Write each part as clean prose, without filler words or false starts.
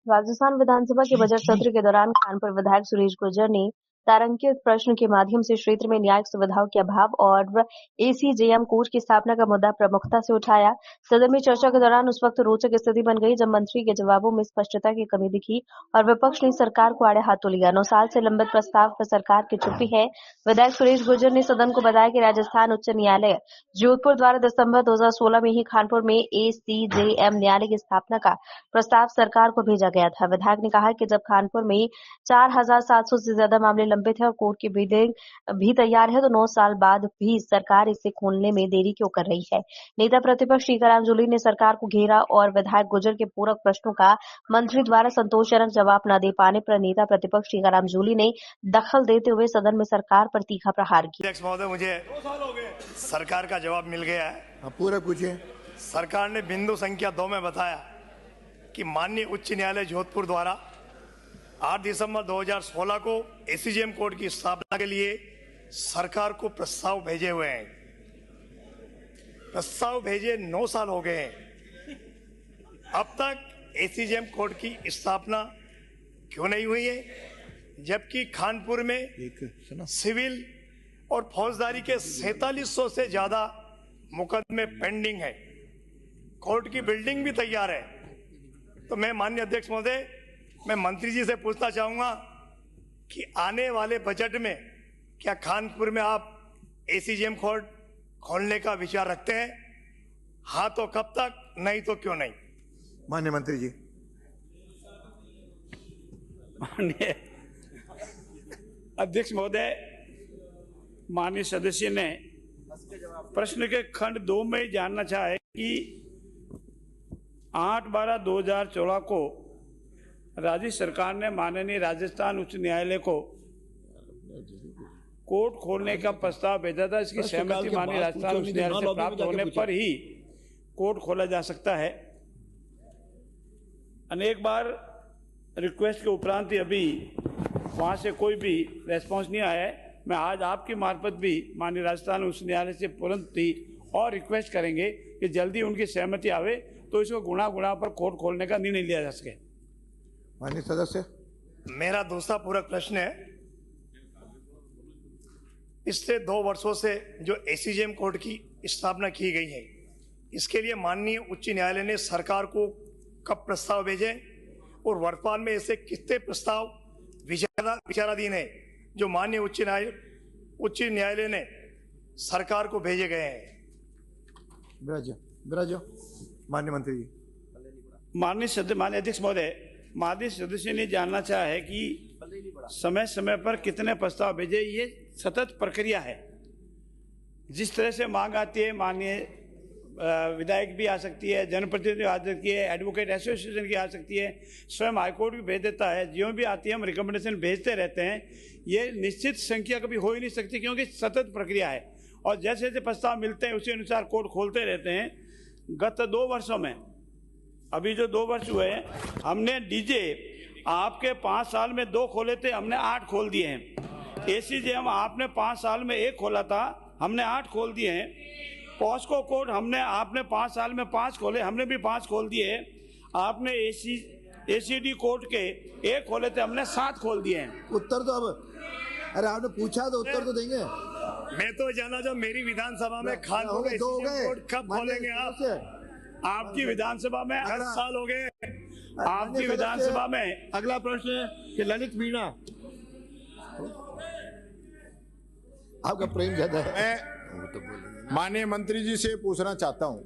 राजस्थान विधानसभा के बजट सत्र के दौरान कानपुर विधायक सुरेश गुर्जर ने तारांकित प्रश्न के माध्यम से क्षेत्र में न्यायिक सुविधाओं के अभाव और एसीजेएम कोर्ट की स्थापना का मुद्दा प्रमुखता से उठाया। सदन में चर्चा के दौरान उस वक्त रोचक स्थिति बन गई जब मंत्री के जवाबों में स्पष्टता की कमी दिखी और विपक्ष ने सरकार को आड़े हाथों लिया। 9 साल से लंबित प्रस्ताव पर सरकार की चुप्पी है। विधायक सुरेश गुर्जर ने सदन को बताया कि राजस्थान उच्च न्यायालय जोधपुर द्वारा दिसंबर 2016 में ही कानपुर में एसीजेएम न्यायालय की स्थापना का प्रस्ताव सरकार को भेजा गया था। विधायक ने कहा कि जब कानपुर में 4700 से ज्यादा मामले लंबित है और कोर्ट की बिल्डिंग भी तैयार है तो 9 साल बाद भी सरकार इसे खोलने में देरी क्यों कर रही है। नेता प्रतिपक्ष टीकाराम जूली ने सरकार को घेरा और विधायक गुर्जर के पूरक प्रश्नों का मंत्री द्वारा संतोषजनक जवाब न दे पाने पर नेता प्रतिपक्ष टीकाराम जूली ने दखल देते हुए सदन में सरकार पर तीखा प्रहार किया। महोदय, मुझे सरकार का जवाब मिल गया है। पूरा पूछिए। सरकार ने बिंदु संख्या 2 में बताया कि माननीय उच्च न्यायालय जोधपुर द्वारा 8 दिसंबर 2016 को एसीजेएम कोर्ट की स्थापना के लिए सरकार को प्रस्ताव भेजे हुए हैं। प्रस्ताव भेजे 9 साल हो गए हैं। अब तक एसीजेएम कोर्ट की स्थापना क्यों नहीं हुई है, जबकि कानपुर में सिविल और फौजदारी के 4700 से ज्यादा मुकदमे पेंडिंग है। कोर्ट की बिल्डिंग भी तैयार है। तो मैं माननीय अध्यक्ष महोदय, मैं मंत्री जी से पूछना चाहूंगा कि आने वाले बजट में क्या कानपुर में आप एसीजेएम कोर्ट खोलने का विचार रखते हैं? हाँ तो कब तक, नहीं तो क्यों नहीं? माननीय मंत्री जी। माननीय अध्यक्ष महोदय, माननीय सदस्य ने प्रश्न के खंड 2 में जानना चाहे कि 8/12/2014 को राज्य सरकार ने माननीय राजस्थान उच्च न्यायालय को कोर्ट खोलने का प्रस्ताव भेजा था। इसकी सहमति माननीय राजस्थान उच्च न्यायालय से प्राप्त होने पर ही कोर्ट खोला जा सकता है। अनेक बार रिक्वेस्ट के उपरांत ही अभी वहां से कोई भी रेस्पॉन्स नहीं आया है। मैं आज आपकी मार्फत भी माननीय राजस्थान उच्च न्यायालय से तुरंत ही और रिक्वेस्ट करेंगे कि जल्दी उनकी सहमति आवे तो इसको गुणा पर कोर्ट खोलने का निर्णय लिया जा सके। माननीय सदस्य, मेरा दूसरा पूरक प्रश्न है, पिछले 2 वर्षों से जो एसीजेएम कोर्ट की स्थापना की गई है, इसके लिए माननीय उच्च न्यायालय ने सरकार को कब प्रस्ताव भेजे और वर्तमान में ऐसे कितने प्रस्ताव विचाराधीन है जो माननीय उच्च न्यायालय ने सरकार को भेजे गए हैं? विराजो। माननीय मंत्री जी। माननीय अध्यक्ष महोदय, माननीय सदस्य ने जानना चाहा है कि समय समय पर कितने प्रस्ताव भेजे। ये सतत प्रक्रिया है। जिस तरह से मांग आती है, माननीय विधायक भी आ सकती है, जनप्रतिनिधि आ सकती है, एडवोकेट एसोसिएशन की आ सकती है, स्वयं हाईकोर्ट भी भेज देता है। जो भी आती है हम रिकमेंडेशन भेजते रहते हैं। ये निश्चित संख्या कभी हो ही नहीं सकती क्योंकि सतत प्रक्रिया है और जैसे जैसे प्रस्ताव मिलते हैं उसी अनुसार कोर्ट खोलते रहते हैं। गत 2 वर्षों में, अभी जो 2 वर्ष हुए हैं, हमने डीजे आपके 5 साल में 2 खोले थे, हमने 8 खोल दिए हैं। एसीजेएम आपने 5 साल में 1 खोला था, हमने 8 खोल दिए हैं। पॉस्को कोर्ट आपने 5 साल में 5 खोले, हमने भी 5 खोल दिए हैं। आपने एसीडी कोर्ट के 1 खोले थे, हमने 7 खोल दिए हैं। उत्तर तो अब, अरे आपने पूछा तो उत्तर तो देंगे। मैं तो जानना चाहूँ मेरी विधानसभा में कानपुर में एसीजेएम कोर्ट कब खोलेंगे आप? आपकी विधानसभा में 10 साल हो गए। आपकी विधानसभा में। अगला प्रश्न है कि ललित मीणा, आपका प्रेम ज्यादा है। मैं माननीय मंत्री जी से पूछना चाहता हूं,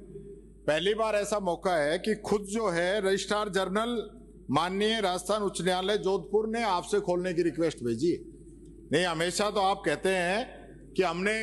पहली बार ऐसा मौका है कि खुद जो है रजिस्ट्रार जनरल माननीय राजस्थान उच्च न्यायालय जोधपुर ने आपसे खोलने की रिक्वेस्ट भेजी है। नहीं, हमेशा तो आप कहते हैं कि हमने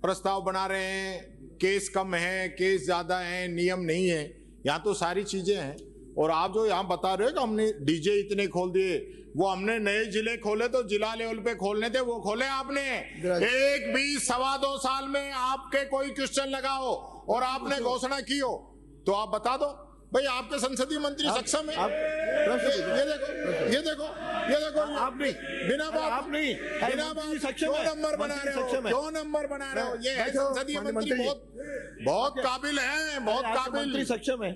प्रस्ताव बना रहे हैं, केस कम है, केस ज्यादा है, नियम नहीं है। यहाँ तो सारी चीजें हैं। और आप जो यहाँ बता रहे हो कि हमने डीजे इतने खोल दिए, वो हमने नए जिले खोले तो जिला लेवल पे खोलने थे, वो खोले आपने। एक भी 2.25 साल में आपके कोई क्वेश्चन लगाओ और आपने घोषणा की हो तो आप बता दो भाई, आपके संसदीय मंत्री सक्षम है। ये देखो आप नहीं, बिना बात आप नहीं, बिना बात सक्षम है। 2 नंबर बना रहे हो, 2 नंबर बना रहे हो। ये है संसदीय मंत्री, बहुत काबिल है, बहुत काबिल। सक्षम है।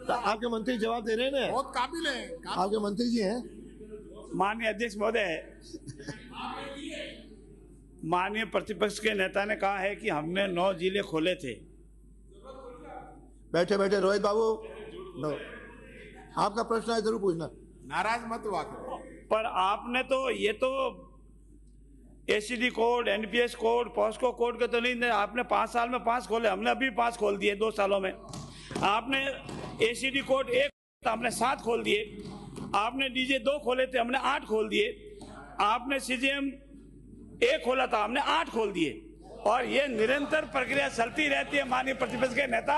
तो आपके मंत्री जवाब दे रहे हैं ना, बहुत काबिल है। आपके मंत्री जी हैं। माननीय अध्यक्ष महोदय, माननीय प्रतिपक्ष के नेता ने कहा है कि हमने 9 जिले खोले थे। बैठे बैठे रोहित बाबू, नो, आपका प्रश्न है जरूर पूछना। नाराज मत हुआ करो। पर आपने तो ये तो ACD code, NPS code, POCSO code के तो नहीं, आपने 5 साल में 5 खोले, हमने अभी 5 खोल दिए 2 सालों में। आपने एसीडी कोड 1 हमने 7 खोल दिए, आपने डीजे 2 खोले थे, हमने 8 खोल दिए, आपने सीजीएम 1 खोला था, हमने 8 खोल दिए, और ये निरंतर प्रक्रिया चलती रहती है। माननीय प्रतिपक्ष के नेता